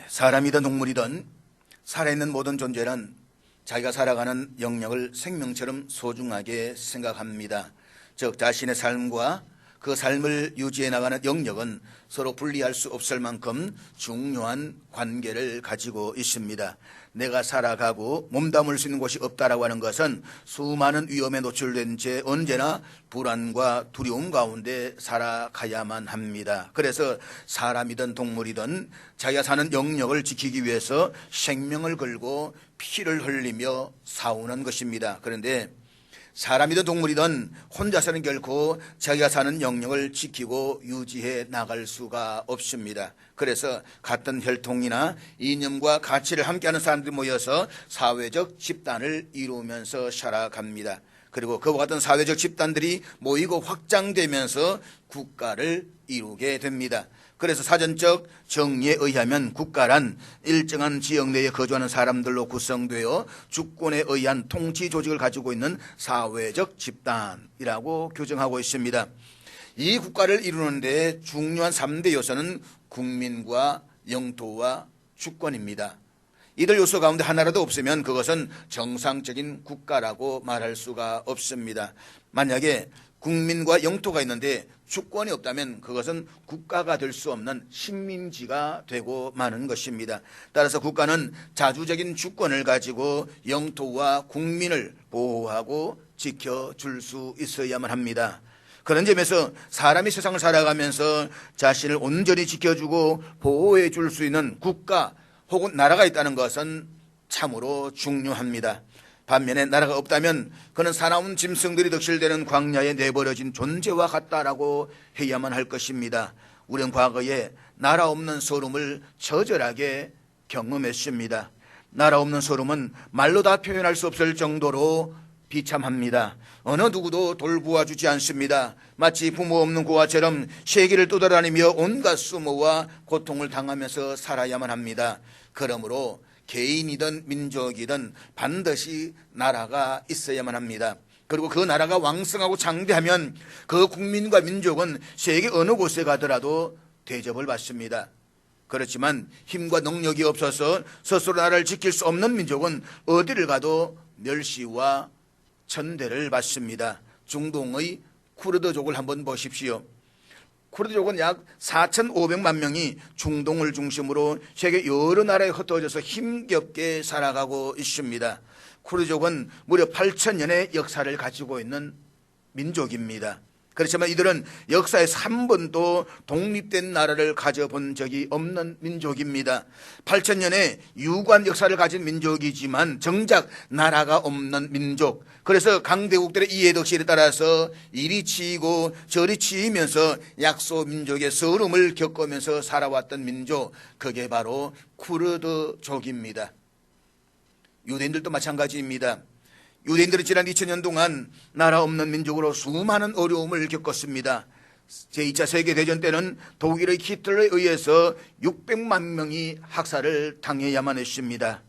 사람이든 동물이든 살아있는 모든 존재는 자기가 살아가는 영역을 생명처럼 소중하게 생각합니다. 즉 자신의 삶과 그 삶을 유지해 나가는 영역은 서로 분리할 수 없을 만큼 중요한 관계를 가지고 있습니다. 내가 살아가고 몸담을 수 있는 곳이 없다라고 하는 것은 수많은 위험에 노출된 채 언제나 불안과 두려움 가운데 살아가야만 합니다. 그래서 사람이든 동물이든 자기가 사는 영역을 지키기 위해서 생명을 걸고 피를 흘리며 싸우는 것입니다. 그런데 사람이든 동물이든 혼자서는 결코 자기가 사는 영역을 지키고 유지해 나갈 수가 없습니다. 그래서 같은 혈통이나 이념과 가치를 함께하는 사람들이 모여서 사회적 집단을 이루면서 살아갑니다. 그리고 그와 같은 사회적 집단들이 모이고 확장되면서 국가를 이루게 됩니다. 그래서 사전적 정의에 의하면 국가란 일정한 지역 내에 거주하는 사람들로 구성되어 주권에 의한 통치 조직을 가지고 있는 사회적 집단이라고 규정하고 있습니다. 이 국가를 이루는 데 중요한 3대 요소는 국민과 영토와 주권입니다. 이들 요소 가운데 하나라도 없으면 그것은 정상적인 국가라고 말할 수가 없습니다. 만약에 국민과 영토가 있는데 주권이 없다면 그것은 국가가 될 수 없는 식민지가 되고 마는 것입니다. 따라서 국가는 자주적인 주권을 가지고 영토와 국민을 보호하고 지켜줄 수 있어야만 합니다. 그런 점에서 사람이 세상을 살아가면서 자신을 온전히 지켜주고 보호해 줄 수 있는 국가 혹은 나라가 있다는 것은 참으로 중요합니다. 반면에 나라가 없다면 그는 사나운 짐승들이 득실되는 광야에 내버려진 존재와 같다라고 해야만 할 것입니다. 우리는 과거에 나라 없는 서름을 처절하게 경험했습니다. 나라 없는 서름은 말로 다 표현할 수 없을 정도로 비참합니다. 어느 누구도 돌보아주지 않습니다. 마치 부모 없는 고아처럼 세계를 떠돌아다니며 온갖 수모와 고통을 당하면서 살아야만 합니다. 그러므로 개인이든 민족이든 반드시 나라가 있어야만 합니다. 그리고 그 나라가 왕성하고 장대하면 그 국민과 민족은 세계 어느 곳에 가더라도 대접을 받습니다. 그렇지만 힘과 능력이 없어서 스스로 나라를 지킬 수 없는 민족은 어디를 가도 멸시와 천대를 받습니다. 중동의 쿠르드족을 한번 보십시오. 쿠르드족은 약 4,500만 명이 중동을 중심으로 세계 여러 나라에 흩어져서 힘겹게 살아가고 있습니다. 쿠르드족은 무려 8,000년의 역사를 가지고 있는 민족입니다. 그렇지만 이들은 역사에서 한 번도 독립된 나라를 가져본 적이 없는 민족입니다. 8,000년의 유구한 역사를 가진 민족이지만 정작 나라가 없는 민족. 그래서 강대국들의 이해덕실에 따라서 이리 치이고 저리 치이면서 약소 민족의 서름을 겪으면서 살아왔던 민족, 그게 바로 쿠르드족입니다. 유대인들도 마찬가지입니다. 유대인들은 지난 2000년 동안 나라 없는 민족으로 수많은 어려움을 겪었습니다. 제2차 세계대전 때는 독일의 히틀러에 의해서 600만 명이 학살을 당해야만 했습니다.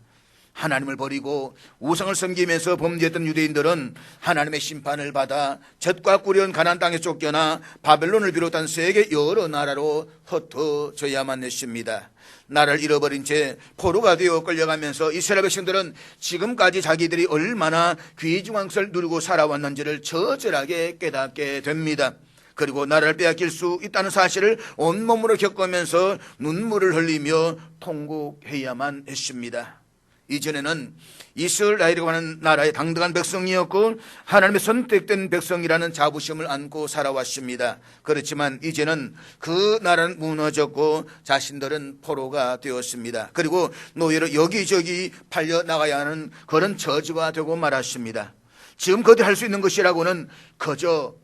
하나님을 버리고 우상을 섬기면서 범죄했던 유대인들은 하나님의 심판을 받아 젖과 꿀이 가나안 땅에 쫓겨나 바벨론을 비롯한 세계 여러 나라로 흩어져야만 했습니다. 나라를 잃어버린 채 포로가 되어 끌려가면서 이스라엘 백성들은 지금까지 자기들이 얼마나 귀중한 것을 누리고 살아왔는지를 처절하게 깨닫게 됩니다. 그리고 나라를 빼앗길 수 있다는 사실을 온몸으로 겪으면서 눈물을 흘리며 통곡해야만 했습니다. 이전에는 이스라엘이라고 하는 나라의 당당한 백성이었고 하나님의 선택된 백성이라는 자부심을 안고 살아왔습니다. 그렇지만 이제는 그 나라는 무너졌고 자신들은 포로가 되었습니다. 그리고 노예로 여기저기 팔려나가야 하는 그런 처지가 되고 말았습니다. 지금 그들이 할 수 있는 것이라고는 그저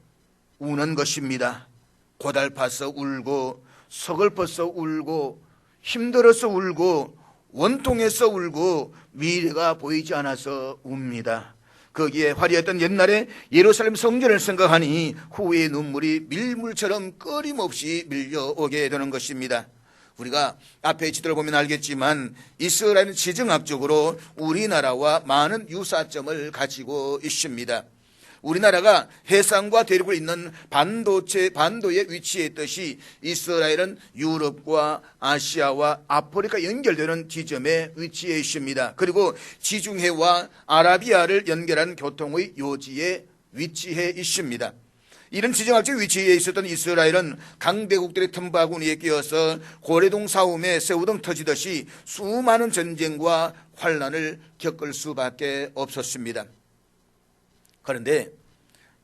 우는 것입니다. 고달파서 울고 서글퍼서 울고 힘들어서 울고 원통해서 울고 미래가 보이지 않아서 웁니다. 거기에 화려했던 옛날에 예루살렘 성전을 생각하니 후회의 눈물이 밀물처럼 끊임없이 밀려오게 되는 것입니다. 우리가 앞에 지도를 보면 알겠지만 이스라엘은 지정학적으로 우리나라와 많은 유사점을 가지고 있습니다. 우리나라가 해상과 대륙을 잇는 반도의 위치에 있듯이 이스라엘은 유럽과 아시아와 아프리카 연결되는 지점에 위치해 있습니다. 그리고 지중해와 아라비아를 연결하는 교통의 요지에 위치해 있습니다. 이런 지정학적 위치에 있었던 이스라엘은 강대국들의 틈바구니에 끼어서 고래동 사움에 새우등 터지듯이 수많은 전쟁과 환란을 겪을 수밖에 없었습니다. 그런데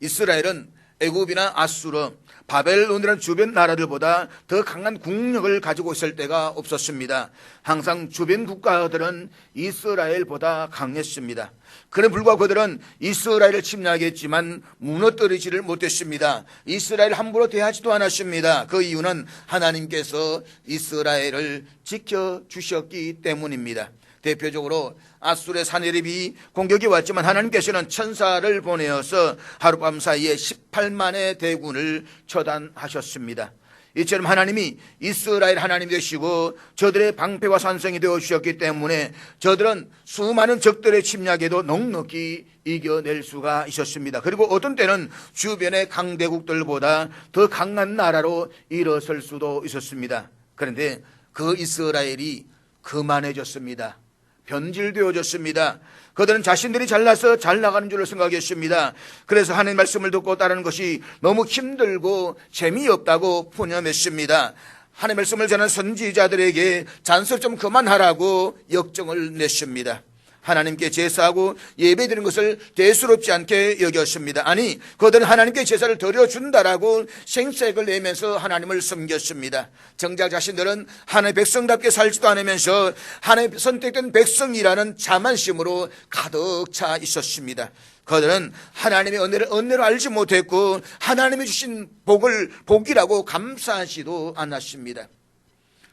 이스라엘은 애굽이나 아수르, 바벨론이라는 주변 나라들보다 더 강한 국력을 가지고 있을 때가 없었습니다. 항상 주변 국가들은 이스라엘보다 강했습니다. 그런 불구하고 그들은 이스라엘을 침략했지만 무너뜨리지를 못했습니다. 이스라엘 함부로 대하지도 않았습니다. 그 이유는 하나님께서 이스라엘을 지켜주셨기 때문입니다. 대표적으로 아수르의 사네립이 공격이 왔지만 하나님께서는 천사를 보내어서 하룻밤 사이에 18만의 대군을 처단하셨습니다. 이처럼 하나님이 이스라엘 하나님이 되시고 저들의 방패와 산성이 되어주셨기 때문에 저들은 수많은 적들의 침략에도 넉넉히 이겨낼 수가 있었습니다. 그리고 어떤 때는 주변의 강대국들보다 더 강한 나라로 일어설 수도 있었습니다. 그런데 그 이스라엘이 거만해졌습니다. 변질되어졌습니다. 그들은 자신들이 잘나서 잘 나가는 줄로 생각했습니다. 그래서 하나님의 말씀을 듣고 따르는 것이 너무 힘들고 재미없다고 푸념했습니다. 하나님의 말씀을 전하는 선지자들에게 잔소리 좀 그만하라고 역정을 냈습니다. 하나님께 제사하고 예배드리는 것을 대수롭지 않게 여겼습니다. 아니, 그들은 하나님께 제사를 드려준다라고 생색을 내면서 하나님을 섬겼습니다. 정작 자신들은 하나님의 백성답게 살지도 않으면서 하나님의 선택된 백성이라는 자만심으로 가득 차 있었습니다. 그들은 하나님의 은혜를 알지 못했고 하나님이 주신 복을 복이라고 감사하지도 않았습니다.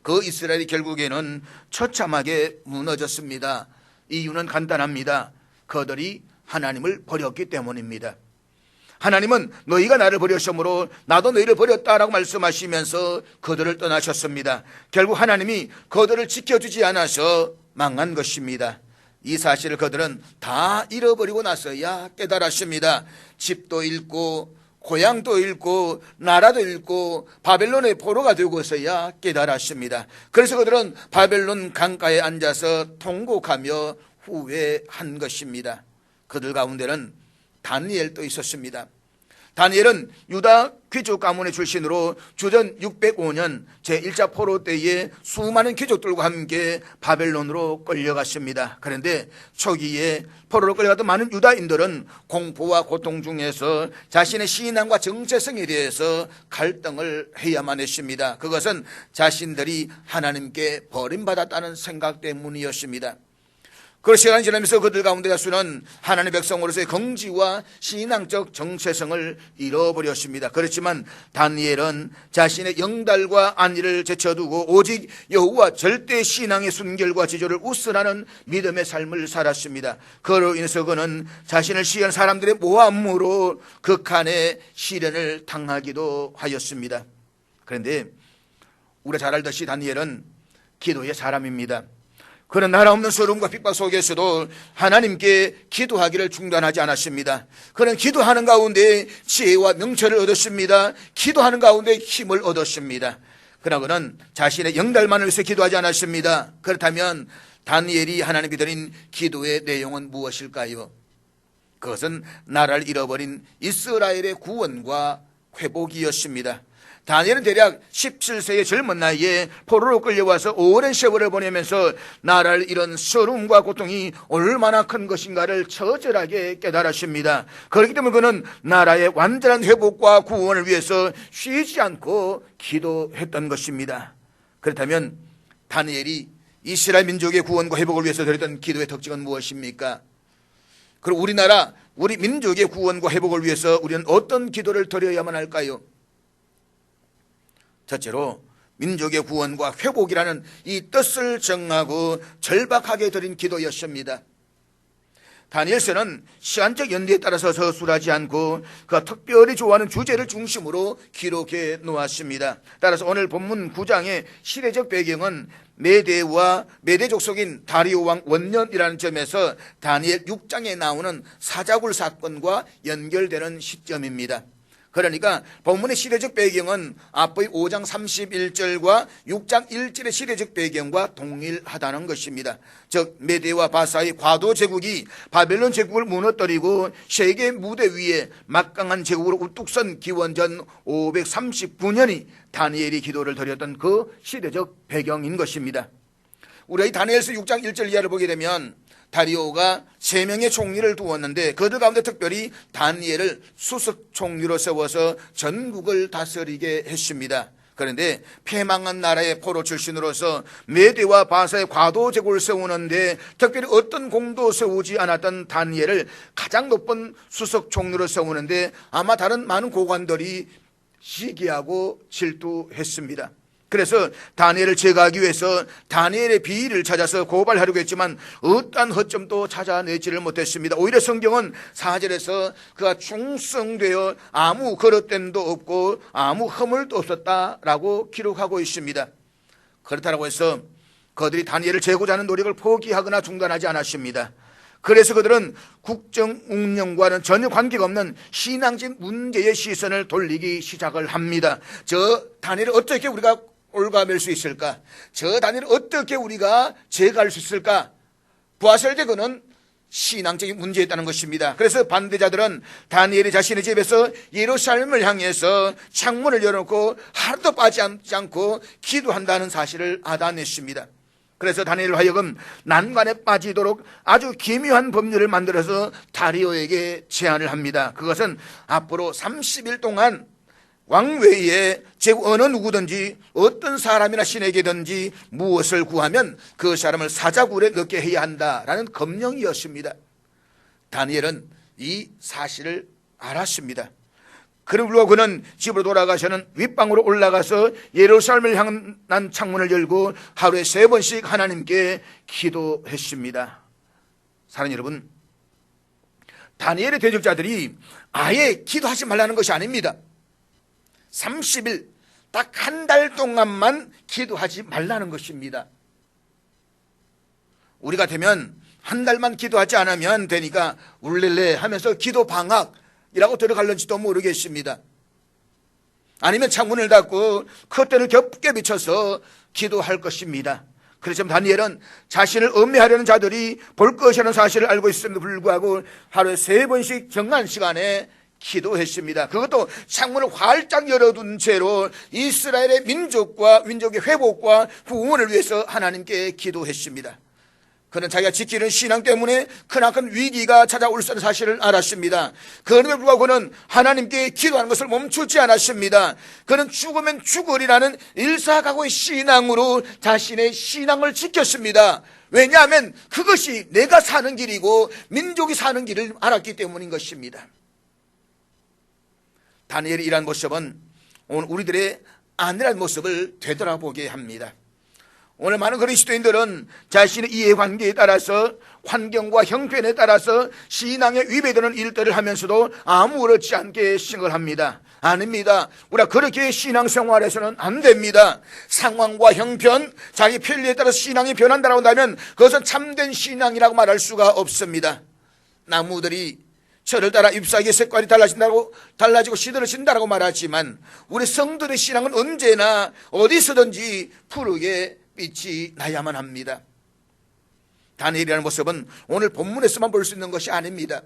그 이스라엘이 결국에는 처참하게 무너졌습니다. 이유는 간단합니다. 그들이 하나님을 버렸기 때문입니다. 하나님은 너희가 나를 버렸으므로 나도 너희를 버렸다라고 말씀하시면서 그들을 떠나셨습니다. 결국 하나님이 그들을 지켜주지 않아서 망한 것입니다. 이 사실을 그들은 다 잃어버리고 나서야 깨달았습니다. 집도 잃고 고향도 잃고 나라도 잃고 바벨론의 포로가 되고서야 깨달았습니다. 그래서 그들은 바벨론 강가에 앉아서 통곡하며 후회한 것입니다. 그들 가운데는 다니엘도 있었습니다. 다니엘은 유다 귀족 가문의 출신으로 주전 605년 제1차 포로 때에 수많은 귀족들과 함께 바벨론으로 끌려갔습니다. 그런데 초기에 포로로 끌려갔던 많은 유다인들은 공포와 고통 중에서 자신의 신앙과 정체성에 대해서 갈등을 해야만 했습니다. 그것은 자신들이 하나님께 버림받았다는 생각 때문이었습니다. 그 시간이 지나면서 그들 가운데 다수는 하나님의 백성으로서의 긍지와 신앙적 정체성을 잃어버렸습니다. 그렇지만 다니엘은 자신의 영달과 안위를 제쳐두고 오직 여호와 절대 신앙의 순결과 지조를 우선하는 믿음의 삶을 살았습니다. 그로 인해서 그는 자신을 시기하는 사람들의 모함으로 극한의 시련을 당하기도 하였습니다. 그런데 우리가 잘 알듯이 다니엘은 기도의 사람입니다. 그는 나라 없는 서름과 핍박 속에서도 하나님께 기도하기를 중단하지 않았습니다. 그는 기도하는 가운데 지혜와 명철을 얻었습니다. 기도하는 가운데 힘을 얻었습니다. 그러나 그는 자신의 영달만을 위해서 기도하지 않았습니다. 그렇다면 다니엘이 하나님께 드린 기도의 내용은 무엇일까요? 그것은 나라를 잃어버린 이스라엘의 구원과 회복이었습니다. 다니엘은 대략 17세의 젊은 나이에 포로로 끌려와서 오랜 세월을 보내면서 나라를 잃은 서름과 고통이 얼마나 큰 것인가를 처절하게 깨달았습니다. 그렇기 때문에 그는 나라의 완전한 회복과 구원을 위해서 쉬지 않고 기도했던 것입니다. 그렇다면 다니엘이 이스라엘 민족의 구원과 회복을 위해서 드렸던 기도의 특징은 무엇입니까? 그리고 우리 민족의 구원과 회복을 위해서 우리는 어떤 기도를 드려야만 할까요? 첫째로 민족의 구원과 회복이라는 이 뜻을 정하고 절박하게 드린 기도였습니다. 다니엘서는 시간적 연대에 따라서 서술하지 않고 그가 특별히 좋아하는 주제를 중심으로 기록해 놓았습니다. 따라서 오늘 본문 9장의 시대적 배경은 메대와 메대 족속인 다리오 왕 원년이라는 점에서 다니엘 6장에 나오는 사자굴 사건과 연결되는 시점입니다. 그러니까 본문의 시대적 배경은 앞의 5장 31절과 6장 1절의 시대적 배경과 동일하다는 것입니다. 즉 메대와 바사의 과도 제국이 바벨론 제국을 무너뜨리고 세계 무대 위에 막강한 제국으로 우뚝 선 기원전 539년이 다니엘이 기도를 드렸던 그 시대적 배경인 것입니다. 우리가 이 다니엘서 6장 1절 이하를 보게 되면 다리오가 3명의 총리를 두었는데 그들 가운데 특별히 다니엘을 수석 총리로 세워서 전국을 다스리게 했습니다. 그런데 패망한 나라의 포로 출신으로서 메대와 바사의 과도 제국을 세우는데 특별히 어떤 공도 세우지 않았던 다니엘을 가장 높은 수석 총리로 세우는데 아마 다른 많은 고관들이 시기하고 질투했습니다. 그래서 다니엘을 제거하기 위해서 다니엘의 비위를 찾아서 고발하려고 했지만 어떠한 허점도 찾아내지를 못했습니다. 오히려 성경은 4절에서 그가 충성되어 아무 거릇됨도 없고 아무 허물도 없었다라고 기록하고 있습니다. 그렇다고 해서 그들이 다니엘을 제거하자 하는 노력을 포기하거나 중단하지 않았습니다. 그래서 그들은 국정 운영과는 전혀 관계가 없는 신앙적 문제의 시선을 돌리기 시작을 합니다. 저 다니엘을 어떻게 우리가 올가맬 수 있을까? 저 다니엘을 어떻게 우리가 제거할 수 있을까? 부하설대 그는 신앙적인 문제였다는 것입니다. 그래서 반대자들은 다니엘이 자신의 집에서 예루살렘을 향해서 창문을 열어놓고 하루도 빠지지 않고 기도한다는 사실을 알아냈습니다. 그래서 다니엘로 하여금 난관에 빠지도록 아주 기묘한 법률을 만들어서 다리오에게 제안을 합니다. 그것은 앞으로 30일 동안 왕외에 어느 누구든지 어떤 사람이나 신에게든지 무엇을 구하면 그 사람을 사자굴에 넣게 해야 한다라는 검령이었습니다. 다니엘은 이 사실을 알았습니다. 그러므로 그는 집으로 돌아가서는 윗방으로 올라가서 예루살렘을 향한 창문을 열고 하루에 3번씩 하나님께 기도했습니다. 사랑하는 여러분, 다니엘의 대적자들이 아예 기도하지 말라는 것이 아닙니다. 30일 딱 한 달 동안만 기도하지 말라는 것입니다. 우리가 되면 한 달만 기도하지 않으면 되니까 울렐레 하면서 기도 방학이라고 들어갈는지도 모르겠습니다. 아니면 창문을 닫고 커튼을 겹게 비춰서 기도할 것입니다. 그래서 다니엘은 자신을 음해하려는 자들이 볼 것이라는 사실을 알고 있음에도 불구하고 하루에 3번씩 정한 시간에 기도했습니다. 그것도 창문을 활짝 열어둔 채로 이스라엘의 민족의 회복과 구원을 위해서 하나님께 기도했습니다. 그는 자기가 지키는 신앙 때문에 크나큰 위기가 찾아올 수 있는 사실을 알았습니다. 그럼에도 불구하고 그는 하나님께 기도하는 것을 멈추지 않았습니다. 그는 죽으면 죽으리라는 일사각오의 신앙으로 자신의 신앙을 지켰습니다. 왜냐하면 그것이 내가 사는 길이고 민족이 사는 길을 알았기 때문인 것입니다. 다니엘의 이러한 모습은 오늘 우리들의 아니란 모습을 되돌아보게 합니다. 오늘 많은 그리스도인들은 자신의 이해관계에 따라서 환경과 형편에 따라서 신앙에 위배되는 일들을 하면서도 아무렇지 않게 생각합니다. 아닙니다. 우리가 그렇게 신앙생활에서는 안 됩니다. 상황과 형편, 자기 편리에 따라서 신앙이 변한다고 한다면 그것은 참된 신앙이라고 말할 수가 없습니다. 나무들이 철을 따라 잎사귀의 색깔이 달라지고 시들어진다고 말하지만 우리 성도의 신앙은 언제나 어디서든지 푸르게 빛이 나야만 합니다. 다니엘이라는 모습은 오늘 본문에서만 볼 수 있는 것이 아닙니다.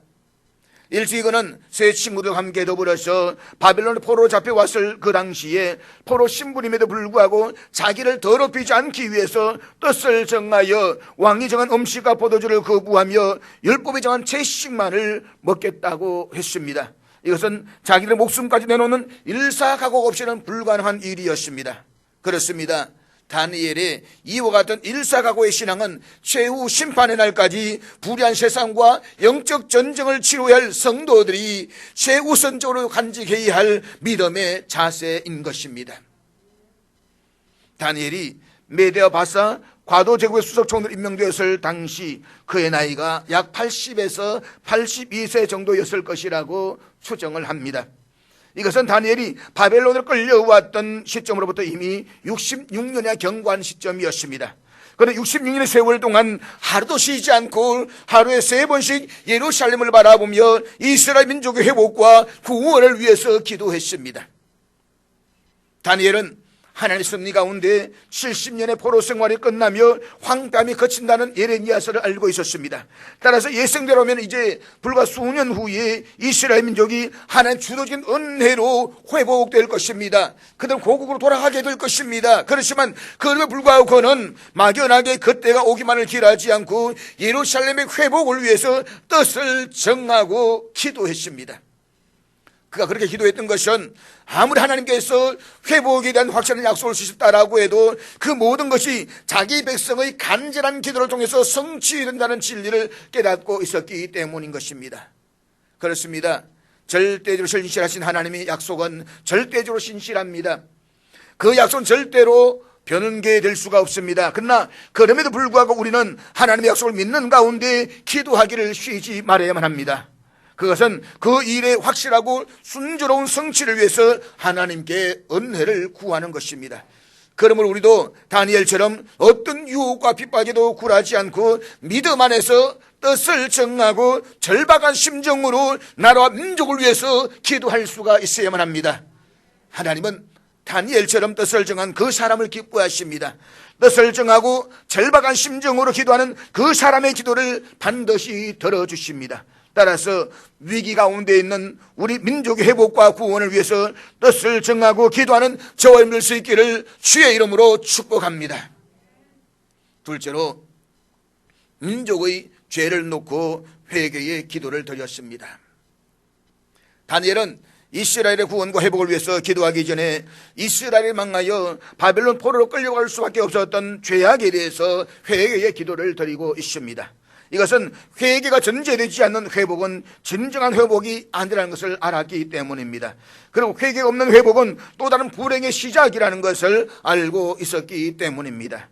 일찍이 그는 세 친구들과 함께 더불어서 바벨론의 포로로 잡혀왔을 그 당시에 포로 신분임에도 불구하고 자기를 더럽히지 않기 위해서 뜻을 정하여 왕이 정한 음식과 포도주를 거부하며 율법이 정한 채식만을 먹겠다고 했습니다. 이것은 자기들 목숨까지 내놓는 일사각오 없이는 불가능한 일이었습니다. 그렇습니다. 다니엘의 이와 같은 일사각오의 신앙은 최후 심판의 날까지 불의한 세상과 영적 전쟁을 치러야 할 성도들이 최우선적으로 간직해야 할 믿음의 자세인 것입니다. 다니엘이 메대와 바사 과도 제국의 수석총리로 임명되었을 당시 그의 나이가 약 80에서 82세 정도였을 것이라고 추정을 합니다. 이것은 다니엘이 바벨론으로 끌려왔던 시점으로부터 이미 66년에 경과한 시점이었습니다. 그런데 66년의 세월 동안 하루도 쉬지 않고 하루에 3번씩 예루살렘을 바라보며 이스라엘 민족의 회복과 구원을 위해서 기도했습니다. 다니엘은 하나님의 섭리 가운데 70년의 포로 생활이 끝나며 황폐함이 그친다는 예레미야서를 알고 있었습니다. 따라서 예상대로면 이제 불과 수년 후에 이스라엘 민족이 하나님 주도적인 은혜로 회복될 것입니다. 그들은 고국으로 돌아가게 될 것입니다. 그렇지만 그럼에도 불구하고 그는 막연하게 그때가 오기만을 기다리지 않고 예루살렘의 회복을 위해서 뜻을 정하고 기도했습니다. 그가 그렇게 기도했던 것은 아무리 하나님께서 회복에 대한 확실한 약속을 주셨다라고 해도 그 모든 것이 자기 백성의 간절한 기도를 통해서 성취된다는 진리를 깨닫고 있었기 때문인 것입니다. 그렇습니다. 절대적으로 신실하신 하나님의 약속은 절대적으로 신실합니다. 그 약속은 절대로 변개될 수가 없습니다. 그러나 그럼에도 불구하고 우리는 하나님의 약속을 믿는 가운데 기도하기를 쉬지 말아야만 합니다. 그것은 그 일의 확실하고 순조로운 성취를 위해서 하나님께 은혜를 구하는 것입니다. 그러므로 우리도 다니엘처럼 어떤 유혹과 핍박에도 굴하지 않고 믿음 안에서 뜻을 정하고 절박한 심정으로 나라와 민족을 위해서 기도할 수가 있어야만 합니다. 하나님은 다니엘처럼 뜻을 정한 그 사람을 기뻐하십니다. 뜻을 정하고 절박한 심정으로 기도하는 그 사람의 기도를 반드시 들어주십니다. 따라서 위기 가운데 있는 우리 민족의 회복과 구원을 위해서 뜻을 정하고 기도하는 저와 여러분 될 수 있기를 주의 이름으로 축복합니다. 둘째로 민족의 죄를 놓고 회개의 기도를 드렸습니다. 다니엘은 이스라엘의 구원과 회복을 위해서 기도하기 전에 이스라엘을 망하여 바벨론 포로로 끌려갈 수밖에 없었던 죄악에 대해서 회개의 기도를 드리고 있습니다. 이것은 회개가 전제되지 않는 회복은 진정한 회복이 아니라는 것을 알았기 때문입니다. 그리고 회개가 없는 회복은 또 다른 불행의 시작이라는 것을 알고 있었기 때문입니다.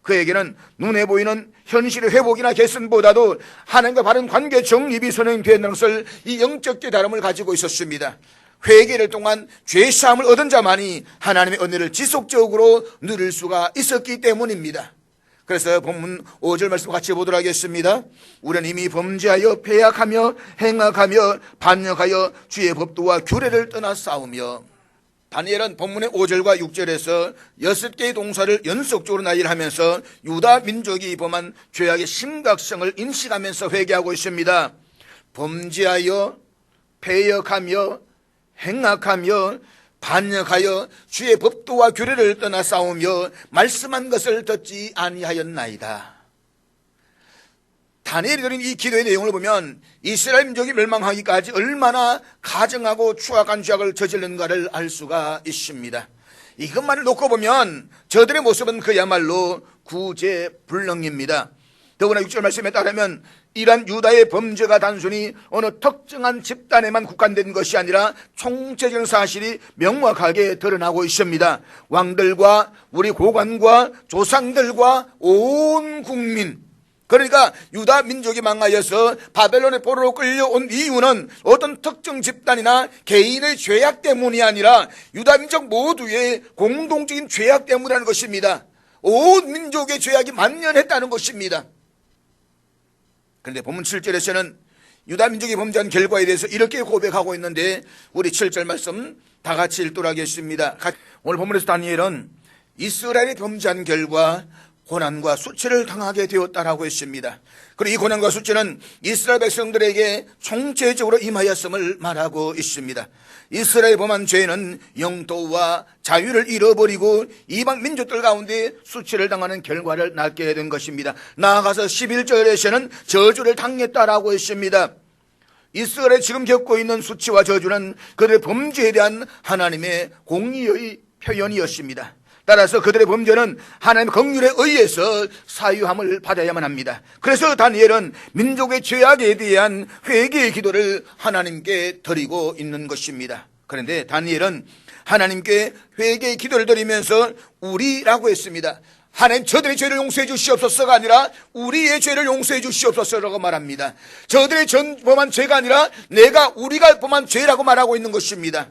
그에게는 눈에 보이는 현실의 회복이나 개선보다도 하나님과 바른 관계 정립이 선행된다는 것을 이 영적 깨달음을 가지고 있었습니다. 회개를 통한 죄사함을 얻은 자만이 하나님의 은혜를 지속적으로 누릴 수가 있었기 때문입니다. 그래서 본문 5절 말씀 같이 보도록 하겠습니다. 우리는 이미 범죄하여 패약하며 행악하며 반역하여 주의 법도와 규례를 떠나 싸우며. 다니엘은 본문의 5절과 6절에서 6개의 동사를 연속적으로 나열하면서 유다 민족이 범한 죄악의 심각성을 인식하면서 회개하고 있습니다. 범죄하여 패역하며 행악하며 반역하여 주의 법도와 규례를 떠나 싸우며 말씀한 것을 듣지 아니하였나이다. 다니엘이 드린 이 기도의 내용을 보면 이스라엘 민족이 멸망하기까지 얼마나 가증하고 추악한 죄악을 저질렀는가를 알 수가 있습니다. 이것만을 놓고 보면 저들의 모습은 그야말로 구제불능입니다. 더구나 6절 말씀에 따르면 이러한 유다의 범죄가 단순히 어느 특정한 집단에만 국한된 것이 아니라 총체적인 사실이 명확하게 드러나고 있습니다. 왕들과 우리 고관과 조상들과 온 국민, 그러니까 유다 민족이 망하여서 바벨론의 포로로 끌려온 이유는 어떤 특정 집단이나 개인의 죄악 때문이 아니라 유다 민족 모두의 공동적인 죄악 때문이라는 것입니다. 온 민족의 죄악이 만연했다는 것입니다. 그런데 본문 7절에서는 유다 민족이 범죄한 결과에 대해서 이렇게 고백하고 있는데 우리 7절 말씀 다 같이 읽도록 하겠습니다. 오늘 본문에서 다니엘은 이스라엘이 범죄한 결과 고난과 수치를 당하게 되었다라고 했습니다. 그리고 이 고난과 수치는 이스라엘 백성들에게 총체적으로 임하였음을 말하고 있습니다. 이스라엘 범한 죄는 영토와 자유를 잃어버리고 이방 민족들 가운데 수치를 당하는 결과를 낳게 된 것입니다. 나아가서 11절에서는 저주를 당했다라고 했습니다. 이스라엘이 지금 겪고 있는 수치와 저주는 그들의 범죄에 대한 하나님의 공의의 표현이었습니다. 따라서 그들의 범죄는 하나님의 긍휼에 의해서 사유함을 받아야만 합니다. 그래서 다니엘은 민족의 죄악에 대한 회개의 기도를 하나님께 드리고 있는 것입니다. 그런데 다니엘은 하나님께 회개의 기도를 드리면서 우리라고 했습니다. 하나님 저들의 죄를 용서해 주시옵소서가 아니라 우리의 죄를 용서해 주시옵소서라고 말합니다. 저들의 범한 죄가 아니라 우리가 범한 죄라고 말하고 있는 것입니다.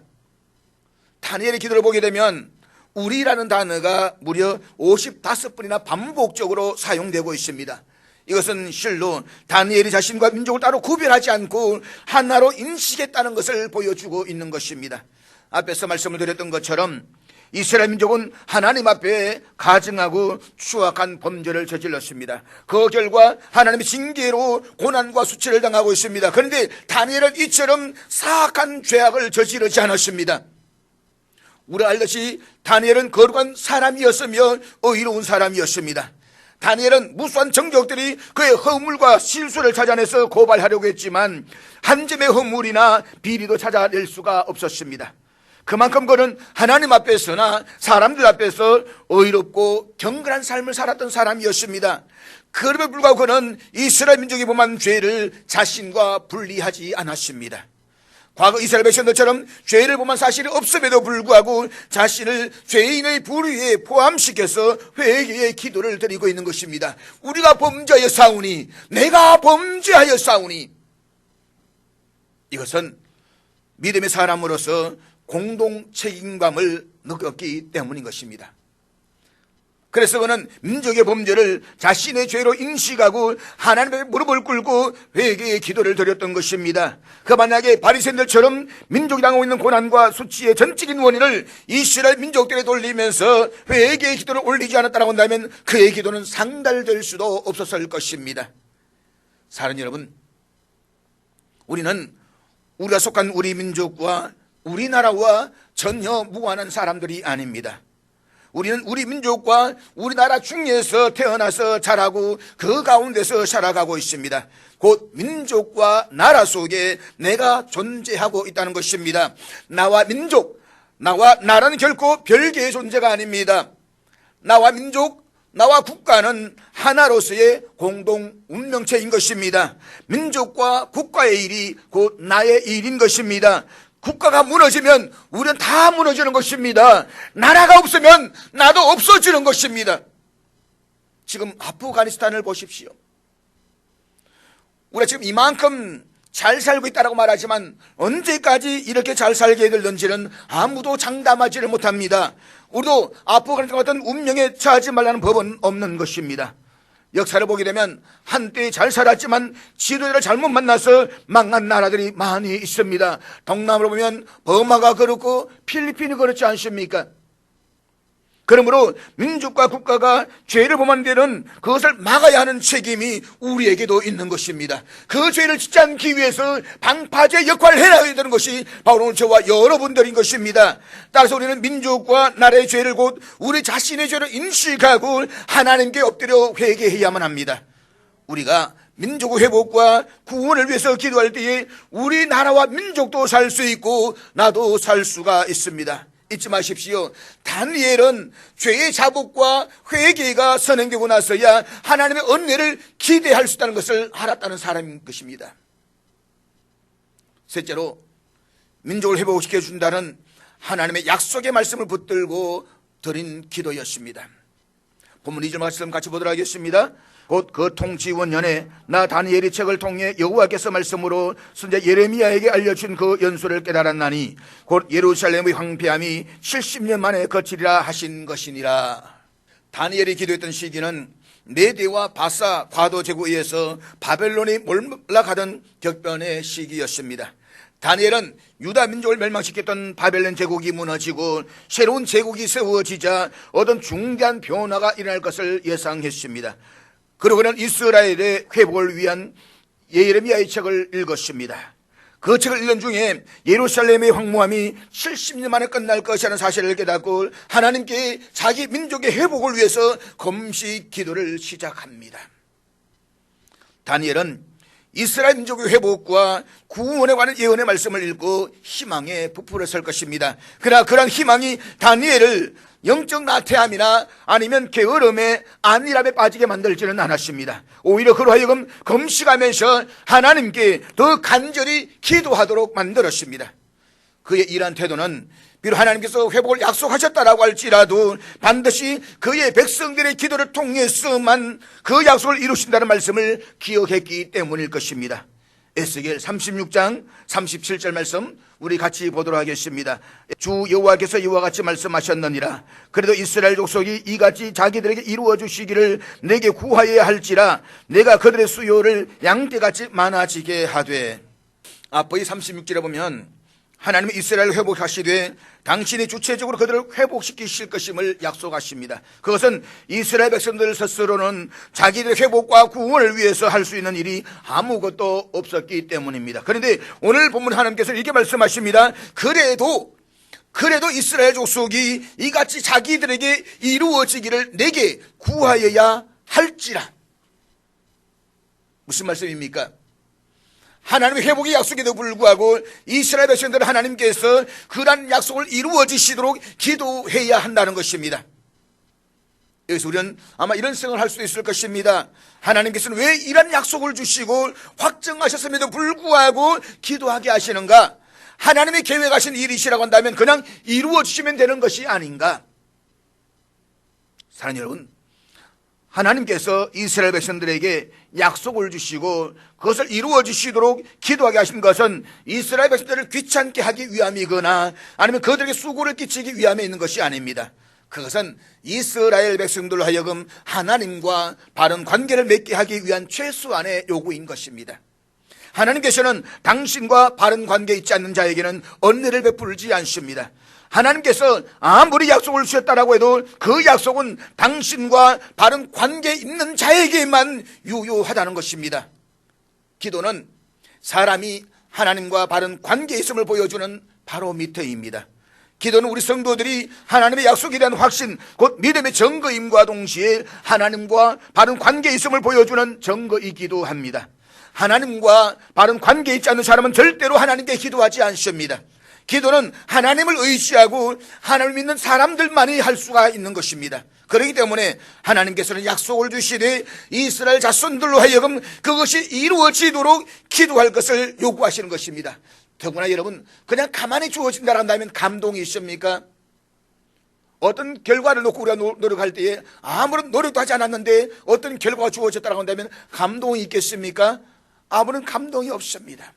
다니엘의 기도를 보게 되면 우리라는 단어가 무려 55번이나 반복적으로 사용되고 있습니다. 이것은 실로 다니엘이 자신과 민족을 따로 구별하지 않고 하나로 인식했다는 것을 보여주고 있는 것입니다. 앞에서 말씀을 드렸던 것처럼 이스라엘 민족은 하나님 앞에 가증하고 추악한 범죄를 저질렀습니다. 그 결과 하나님의 징계로 고난과 수치를 당하고 있습니다. 그런데 다니엘은 이처럼 사악한 죄악을 저지르지 않았습니다. 우리가 알듯이 다니엘은 거룩한 사람이었으며 의로운 사람이었습니다. 다니엘은 무수한 정적들이 그의 허물과 실수를 찾아내서 고발하려고 했지만 한 점의 허물이나 비리도 찾아낼 수가 없었습니다. 그만큼 그는 하나님 앞에서나 사람들 앞에서 의롭고 경건한 삶을 살았던 사람이었습니다. 그럼에도 불구하고 그는 이스라엘 민족이 범한 죄를 자신과 분리하지 않았습니다. 과거 이스라엘 백성들처럼 죄를 범한 사실이 없음에도 불구하고 자신을 죄인의 부류에 포함시켜서 회개의 기도를 드리고 있는 것입니다. 우리가 범죄하여 싸우니, 내가 범죄하여 싸우니, 이것은 믿음의 사람으로서 공동 책임감을 느꼈기 때문인 것입니다. 그래서 그는 민족의 범죄를 자신의 죄로 인식하고 하나님의 무릎을 꿇고 회개의 기도를 드렸던 것입니다. 그 만약에 바리새인들처럼 민족이 당하고 있는 고난과 수치의 전적인 원인을 이스라엘 민족들에 돌리면서 회개의 기도를 올리지 않았다고 한다면 그의 기도는 상달될 수도 없었을 것입니다. 사랑하는 여러분, 우리는 우리가 속한 우리 민족과 우리나라와 전혀 무관한 사람들이 아닙니다. 우리는 우리 민족과 우리나라 중에서 태어나서 자라고 그 가운데서 살아가고 있습니다. 곧 민족과 나라 속에 내가 존재하고 있다는 것입니다. 나와 민족, 나와 나라는 결코 별개의 존재가 아닙니다. 나와 민족, 나와 국가는 하나로서의 공동 운명체인 것입니다. 민족과 국가의 일이 곧 나의 일인 것입니다. 국가가 무너지면 우리는 다 무너지는 것입니다. 나라가 없으면 나도 없어지는 것입니다. 지금 아프가니스탄을 보십시오. 우리가 지금 이만큼 잘 살고 있다고 말하지만 언제까지 이렇게 잘 살게 될는지는 아무도 장담하지를 못합니다. 우리도 아프가니스탄 같은 운명에 처하지 말라는 법은 없는 것입니다. 역사를 보게 되면 한때 잘 살았지만 지도자를 잘못 만나서 망한 나라들이 많이 있습니다. 동남아로 보면 버마가 그렇고 필리핀이 그렇지 않습니까? 그러므로 민족과 국가가 죄를 범한 데는 그것을 막아야 하는 책임이 우리에게도 있는 것입니다. 그 죄를 짓지 않기 위해서 방파제 역할을 해야 되는 것이 바로 오늘 저와 여러분들인 것입니다. 따라서 우리는 민족과 나라의 죄를 곧 우리 자신의 죄를 인식하고 하나님께 엎드려 회개해야만 합니다. 우리가 민족의 회복과 구원을 위해서 기도할 때에 우리나라와 민족도 살 수 있고 나도 살 수가 있습니다. 잊지 마십시오. 다니엘은 죄의 자복과 회개가 선행되고 나서야 하나님의 은혜를 기대할 수 있다는 것을 알았다는 사람인 것입니다. 셋째로 민족을 회복시켜준다는 하나님의 약속의 말씀을 붙들고 드린 기도였습니다. 본문 2절 말씀 같이 보도록 하겠습니다. 곧 그 통치원년에 나 다니엘이 책을 통해 여호와께서 말씀으로 선지자 예레미야에게 알려준 그 연수를 깨달았나니 곧 예루살렘의 황폐함이 70년 만에 거치리라 하신 것이니라. 다니엘이 기도했던 시기는 메대와 바사 과도 제국에 의해서 바벨론이 몰락하던 격변의 시기였습니다. 다니엘은 유다 민족을 멸망시켰던 바벨론 제국이 무너지고 새로운 제국이 세워지자 어떤 중대한 변화가 일어날 것을 예상했습니다. 그리고 그는 이스라엘의 회복을 위한 예레미야의 책을 읽었습니다. 그 책을 읽는 중에 예루살렘의 황무함이 70년 만에 끝날 것이라는 사실을 깨닫고 하나님께 자기 민족의 회복을 위해서 금식 기도를 시작합니다. 다니엘은 이스라엘 민족의 회복과 구원에 관한 예언의 말씀을 읽고 희망에 부풀어 설 것입니다. 그러나 그런 희망이 다니엘을 영적 나태함이나 아니면 게으름에 안일함에 빠지게 만들지는 않았습니다. 오히려 그로 하여금 금식하면서 하나님께 더 간절히 기도하도록 만들었습니다. 그의 이러한 태도는 비록 하나님께서 회복을 약속하셨다라고 할지라도 반드시 그의 백성들의 기도를 통해서만 그 약속을 이루신다는 말씀을 기억했기 때문일 것입니다. 에스겔 36장 37절 말씀 우리 같이 보도록 하겠습니다. 주 여호와께서 이와 같이 말씀하셨느니라. 그래도 이스라엘 족속이 이같이 자기들에게 이루어 주시기를 내게 구하여야 할지라 내가 그들의 수요를 양떼같이 많아지게 하되. 앞의 36절에 보면 하나님이 이스라엘을 회복하시되 당신이 주체적으로 그들을 회복시키실 것임을 약속하십니다. 그것은 이스라엘 백성들 스스로는 자기들의 회복과 구원을 위해서 할 수 있는 일이 아무것도 없었기 때문입니다. 그런데 오늘 본문 하나님께서 이렇게 말씀하십니다. 그래도 이스라엘 족속이 이같이 자기들에게 이루어지기를 내게 구하여야 할지라. 무슨 말씀입니까? 하나님의 회복의 약속에도 불구하고 이스라엘 백성들은 하나님께서 그러한 약속을 이루어 주시도록 기도해야 한다는 것입니다. 여기서 우리는 아마 이런 생각을 할 수 있을 것입니다. 하나님께서는 왜 이런 약속을 주시고 확정하셨음에도 불구하고 기도하게 하시는가? 하나님의 계획하신 일이시라고 한다면 그냥 이루어 주시면 되는 것이 아닌가? 사랑하는 여러분, 하나님께서 이스라엘 백성들에게 약속을 주시고 그것을 이루어 주시도록 기도하게 하신 것은 이스라엘 백성들을 귀찮게 하기 위함이거나 아니면 그들에게 수고를 끼치기 위함에 있는 것이 아닙니다. 그것은 이스라엘 백성들로 하여금 하나님과 바른 관계를 맺게 하기 위한 최소한의 요구인 것입니다. 하나님께서는 당신과 바른 관계 있지 않는 자에게는 은혜를 베풀지 않습니다. 하나님께서 아무리 약속을 주셨다라고 해도 그 약속은 당신과 바른 관계 있는 자에게만 유효하다는 것입니다. 기도는 사람이 하나님과 바른 관계에 있음을 보여주는 바로미터입니다. 기도는 우리 성도들이 하나님의 약속에 대한 확신, 곧 믿음의 증거임과 동시에 하나님과 바른 관계에 있음을 보여주는 증거이기도 합니다. 하나님과 바른 관계에 있지 않는 사람은 절대로 하나님께 기도하지 않습니다. 기도는 하나님을 의지하고 하나님을 믿는 사람들만이 할 수가 있는 것입니다. 그렇기 때문에 하나님께서는 약속을 주시되 이스라엘 자손들로 하여금 그것이 이루어지도록 기도할 것을 요구하시는 것입니다. 더구나 여러분, 그냥 가만히 주어진다고 한다면 감동이 있습니까? 어떤 결과를 놓고 우리가 노력할 때에 아무런 노력도 하지 않았는데 어떤 결과가 주어졌다고 한다면 감동이 있겠습니까? 아무런 감동이 없습니다.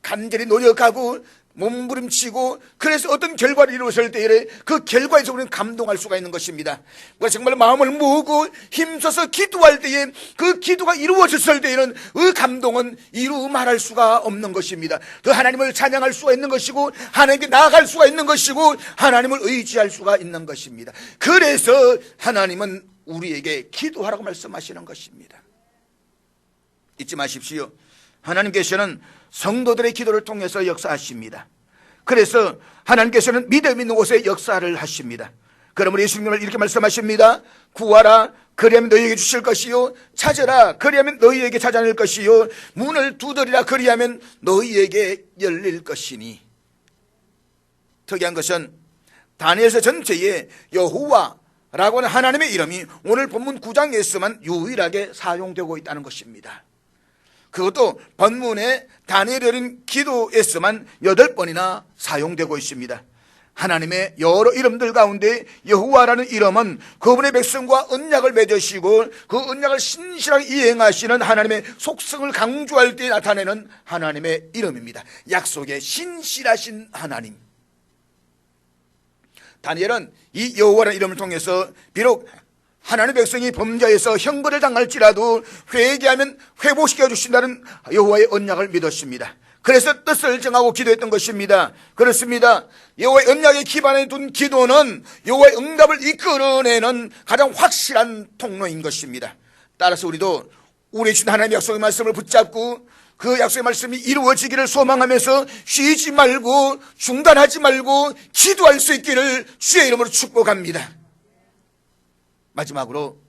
간절히 노력하고 몸부림치고 그래서 어떤 결과를 이루었을 때에 그 결과에서 우리는 감동할 수가 있는 것입니다. 우리가 정말 마음을 모으고 힘써서 기도할 때에 그 기도가 이루어졌을 때에는 그 감동은 이루 말할 수가 없는 것입니다. 그 하나님을 찬양할 수가 있는 것이고 하나님께 나아갈 수가 있는 것이고 하나님을 의지할 수가 있는 것입니다. 그래서 하나님은 우리에게 기도하라고 말씀하시는 것입니다. 잊지 마십시오. 하나님께서는 성도들의 기도를 통해서 역사하십니다. 그래서 하나님께서는 믿음 있는 곳에 역사를 하십니다. 그러므로 예수님은 이렇게 말씀하십니다. 구하라 그리하면 너희에게 주실 것이요 찾으라 그리하면 너희에게 찾아낼 것이요 문을 두드리라 그리하면 너희에게 열릴 것이니. 특이한 것은 다니엘서 전체에 여호와라고 하는 하나님의 이름이 오늘 본문 9장에서만 유일하게 사용되고 있다는 것입니다. 그것도 본문의 다니엘이 드린 기도에서만 8번이나 사용되고 있습니다. 하나님의 여러 이름들 가운데 여호와라는 이름은 그분의 백성과 언약을 맺으시고 그 언약을 신실하게 이행하시는 하나님의 속성을 강조할 때 나타내는 하나님의 이름입니다. 약속의 신실하신 하나님. 다니엘은 이 여호와라는 이름을 통해서 비록 하나님의 백성이 범죄에서 형벌을 당할지라도 회개하면 회복시켜 주신다는 여호와의 언약을 믿었습니다. 그래서 뜻을 정하고 기도했던 것입니다. 그렇습니다. 여호와의 언약에 기반해 둔 기도는 여호와의 응답을 이끌어내는 가장 확실한 통로인 것입니다. 따라서 우리도 우리 주신 하나님의 약속의 말씀을 붙잡고 그 약속의 말씀이 이루어지기를 소망하면서 쉬지 말고 중단하지 말고 기도할 수 있기를 주의 이름으로 축복합니다. 마지막으로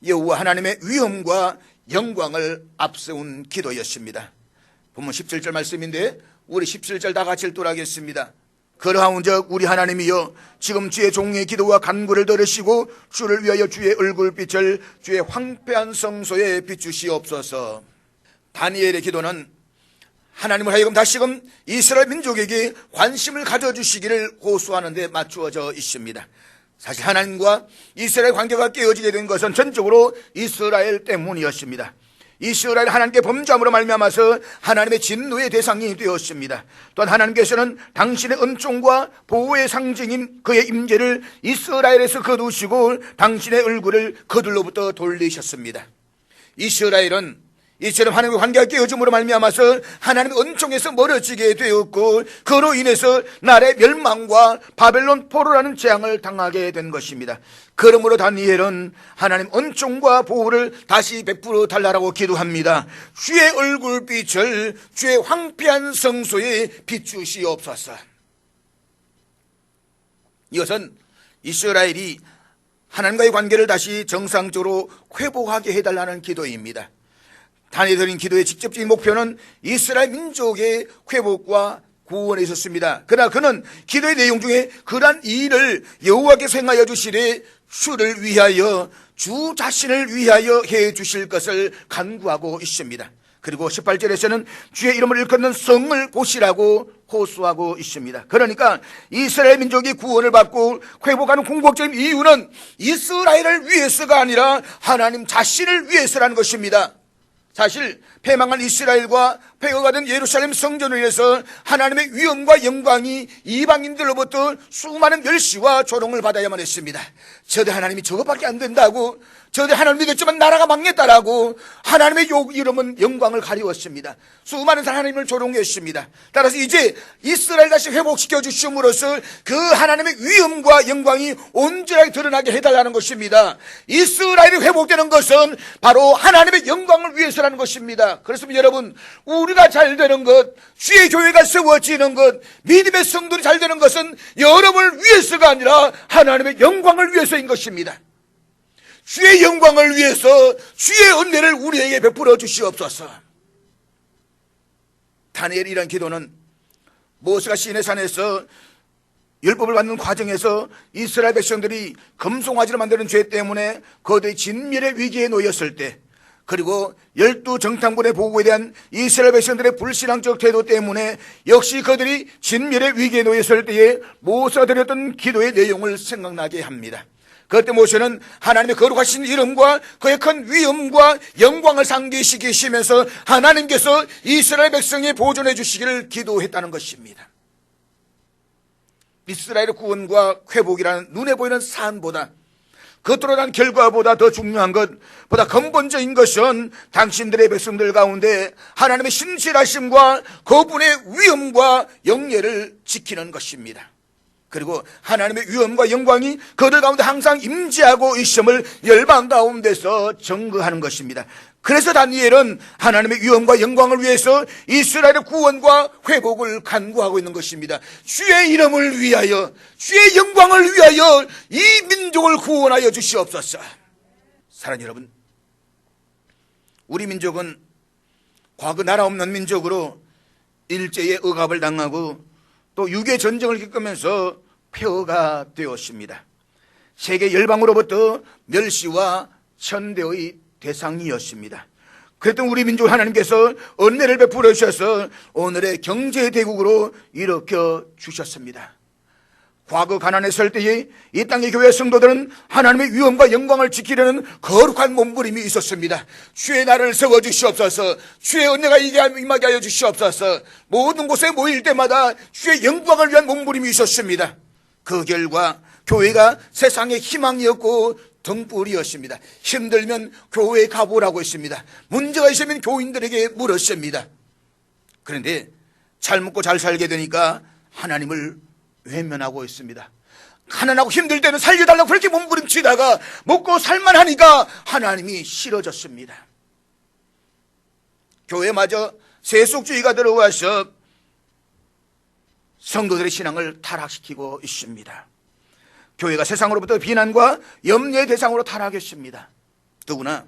여호와 하나님의 위엄과 영광을 앞세운 기도였습니다. 본문 17절 말씀인데 우리 17절 다 같이 읽도록하겠습니다. 그러하온즉 우리 하나님이여 지금 주의 종의 기도와 간구를 들으시고 주를 위하여 주의 얼굴빛을 주의 황폐한 성소에 비추시옵소서. 다니엘의 기도는 하나님을 하여금 다시금 이스라엘 민족에게 관심을 가져주시기를 호소하는 데 맞추어져 있습니다. 사실 하나님과 이스라엘 관계가 깨어지게 된 것은 전적으로 이스라엘 때문이었습니다. 이스라엘 하나님께 범죄함으로 말미암아서 하나님의 진노의 대상이 되었습니다. 또한 하나님께서는 당신의 은총과 보호의 상징인 그의 임재를 이스라엘에서 거두시고 당신의 얼굴을 그들로부터 돌리셨습니다. 이스라엘은 이처럼 하나님과 관계가 깨어짐으로 말미암아서 하나님의 은총에서 멀어지게 되었고 그로 인해서 나라의 멸망과 바벨론 포로라는 재앙을 당하게 된 것입니다. 그러므로 다니엘은 하나님 은총과 보호를 다시 베풀어 달라고 기도합니다. 주의 얼굴빛을 주의 황폐한 성소에 비추시옵소서. 이것은 이스라엘이 하나님과의 관계를 다시 정상적으로 회복하게 해달라는 기도입니다. 다니엘이 드린 기도의 직접적인 목표는 이스라엘 민족의 회복과 구원에 있었습니다. 그러나 그는 기도의 내용 중에 그러한 일을 여호와께서 행하여 주시되 주를 위하여 주 자신을 위하여 해 주실 것을 간구하고 있습니다. 그리고 18절에서는 주의 이름을 일컫는 성을 보시라고 호소하고 있습니다. 그러니까 이스라엘 민족이 구원을 받고 회복하는 궁극적인 이유는 이스라엘을 위해서가 아니라 하나님 자신을 위해서라는 것입니다. 사실 패망한 이스라엘과 폐허가 된 예루살렘 성전을 위해서 하나님의 위엄과 영광이 이방인들로부터 수많은 멸시와 조롱을 받아야만 했습니다. 저들 하나님이 저것밖에 안 된다고, 저들 하나님 믿었지만 나라가 망했다라고 하나님의 이름은 영광을 가리웠습니다. 수많은 사람 하나님을 조롱했습니다. 따라서 이제 이스라엘 다시 회복시켜 주심으로써 그 하나님의 위엄과 영광이 온전하게 드러나게 해달라는 것입니다. 이스라엘이 회복되는 것은 바로 하나님의 영광을 위해서라는 것입니다. 그렇습니다. 여러분, 우리가 잘 되는 것, 주의 교회가 세워지는 것, 믿음의 성도들이 잘 되는 것은 여러분을 위해서가 아니라 하나님의 영광을 위해서인 것입니다. 주의 영광을 위해서 주의 은혜를 우리에게 베풀어 주시옵소서. 다니엘의 이런 기도는 모세가 시내산에서 율법을 받는 과정에서 이스라엘 백성들이 금송아지를 만드는 죄 때문에 거대히 진멸의 위기에 놓였을 때, 그리고 12정탐군의 보고에 대한 이스라엘 백성들의 불신앙적 태도 때문에 역시 그들이 진멸의 위기에 놓였을 때에 모세가 드렸던 기도의 내용을 생각나게 합니다. 그때 모세는 하나님의 거룩하신 이름과 그의 큰 위엄과 영광을 상기시키시면서 하나님께서 이스라엘 백성에 보존해 주시기를 기도했다는 것입니다. 이스라엘의 구원과 회복이라는 눈에 보이는 사안보다, 겉으로 난 결과보다 더 중요한 것, 보다 근본적인 것은 당신들의 백성들 가운데 하나님의 신실하심과 그분의 위엄과 영예를 지키는 것입니다. 그리고 하나님의 위엄과 영광이 그들 가운데 항상 임재하고 있음을 열방 가운데서 증거하는 것입니다. 그래서 다니엘은 하나님의 위엄과 영광을 위해서 이스라엘의 구원과 회복을 간구하고 있는 것입니다. 주의 이름을 위하여, 주의 영광을 위하여 이 민족을 구원하여 주시옵소서. 사랑하는 여러분, 우리 민족은 과거 나라 없는 민족으로 일제의 억압을 당하고 또 6.25 전쟁을 겪으면서 폐허가 되었습니다. 세계 열방으로부터 멸시와 천대의 대상이었습니다. 그랬던 우리 민족 하나님께서 은혜를 베풀어 주셔서 오늘의 경제 대국으로 일으켜 주셨습니다. 과거 가난했을 때에 이 땅의 교회 성도들은 하나님의 위엄과 영광을 지키려는 거룩한 몸부림이 있었습니다. 주의 나라를 세워주시옵소서, 주의 은혜가 임하게 하여 주시옵소서. 모든 곳에 모일 때마다 주의 영광을 위한 몸부림이 있었습니다. 그 결과 교회가 세상의 희망이었고 등불이었습니다. 힘들면 교회에 가보라고 했습니다. 문제가 있으면 교인들에게 물었습니다. 그런데 잘 먹고 잘 살게 되니까 하나님을 외면하고 있습니다. 가난하고 힘들 때는 살려달라고 그렇게 몸부림치다가 먹고 살만하니까 하나님이 싫어졌습니다. 교회마저 세속주의가 들어와서 성도들의 신앙을 타락시키고 있습니다. 교회가 세상으로부터 비난과 염려의 대상으로 타락했습니다. 더구나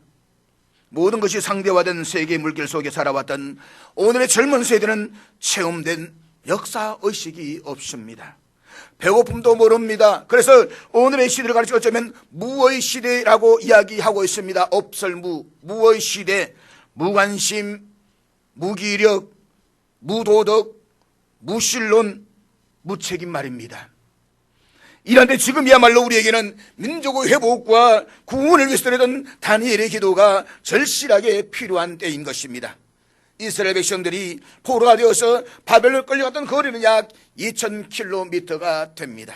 모든 것이 상대화된 세계의 물길 속에 살아왔던 오늘의 젊은 세대는 체험된 역사의식이 없습니다. 배고픔도 모릅니다. 그래서 오늘의 시대를 가르쳐 어쩌면 무의 시대라고 이야기하고 있습니다. 없설무, 무의 시대, 무관심, 무기력, 무도덕, 무신론, 무책임 말입니다. 이런데 지금이야말로 우리에게는 민족의 회복과 구원을 위해서 드렸던 다니엘의 기도가 절실하게 필요한 때인 것입니다. 이스라엘 백성들이 포로가 되어서 바벨론에 끌려갔던 거리는 약 2000km가 됩니다.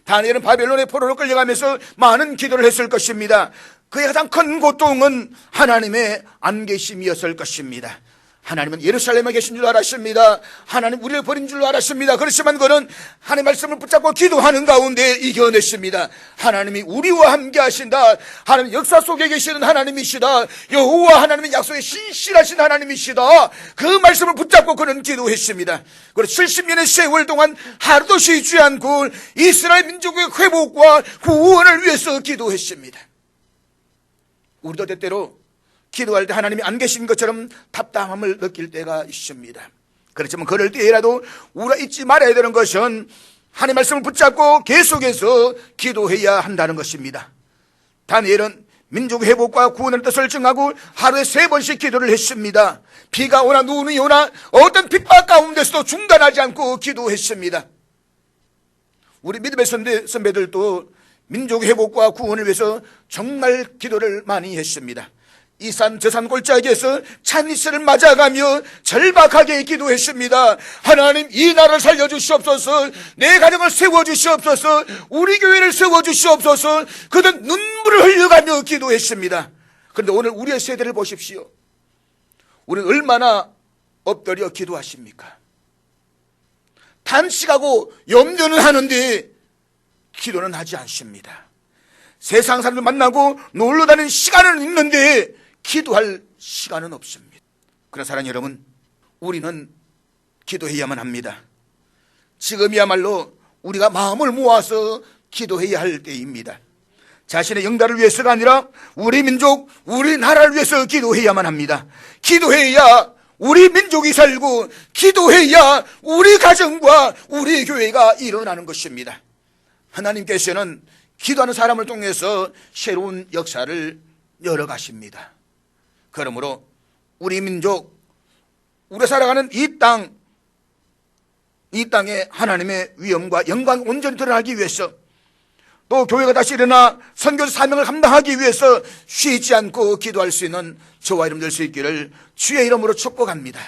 다니엘은 바벨론의 포로로 끌려가면서 많은 기도를 했을 것입니다. 그의 가장 큰 고통은 하나님의 안 계심이었을 것입니다. 하나님은 예루살렘에 계신 줄 알았습니다. 하나님 우리를 버린 줄 알았습니다. 그렇지만 그는 하나님의 말씀을 붙잡고 기도하는 가운데 이겨냈습니다. 하나님이 우리와 함께 하신다. 하나님 역사 속에 계시는 하나님이시다. 여호와 하나님의 약속에 신실하신 하나님이시다. 그 말씀을 붙잡고 그는 기도했습니다. 그리고 70년의 세월 동안 하루도 쉬지 않고 이스라엘 민족의 회복과 구원을 위해서 기도했습니다. 우리도 때때로 기도할 때 하나님이 안 계신 것처럼 답답함을 느낄 때가 있습니다. 그렇지만 그럴 때라도 우리가 잊지 말아야 되는 것은 하나님의 말씀을 붙잡고 계속해서 기도해야 한다는 것입니다. 다니엘은 민족 회복과 구원의 뜻을 증하고 하루에 3번씩 기도를 했습니다. 비가 오나 눈이 오나 어떤 핍박 가운데서도 중단하지 않고 기도했습니다. 우리 믿음의 선배들도 민족 회복과 구원을 위해서 정말 기도를 많이 했습니다. 이 산 저 산 골짜기에서 찬이슬을 맞아가며 절박하게 기도했습니다. 하나님 이 나라를 살려주시옵소서. 내 가정을 세워주시옵소서. 우리 교회를 세워주시옵소서. 그는 눈물을 흘려가며 기도했습니다. 그런데 오늘 우리의 세대를 보십시오. 우리는 얼마나 엎드려 기도하십니까? 단식하고 염려는 하는데 기도는 하지 않습니다. 세상 사람들 만나고 놀러 다니는 시간은 있는데 기도할 시간은 없습니다. 그러나 사랑하는 여러분, 우리는 기도해야만 합니다. 지금이야말로 우리가 마음을 모아서 기도해야 할 때입니다. 자신의 영달을 위해서가 아니라 우리 민족, 우리 나라를 위해서 기도해야만 합니다. 기도해야 우리 민족이 살고 기도해야 우리 가정과 우리 교회가 일어나는 것입니다. 하나님께서는 기도하는 사람을 통해서 새로운 역사를 열어가십니다. 그러므로 우리 민족, 우리 살아가는 이 땅에 하나님의 위엄과 영광이 온전히 드러나기 위해서 또 교회가 다시 일어나 선교 사명을 감당하기 위해서 쉬지 않고 기도할 수 있는 저와 여러분 될 수 있기를 주의 이름으로 축복합니다.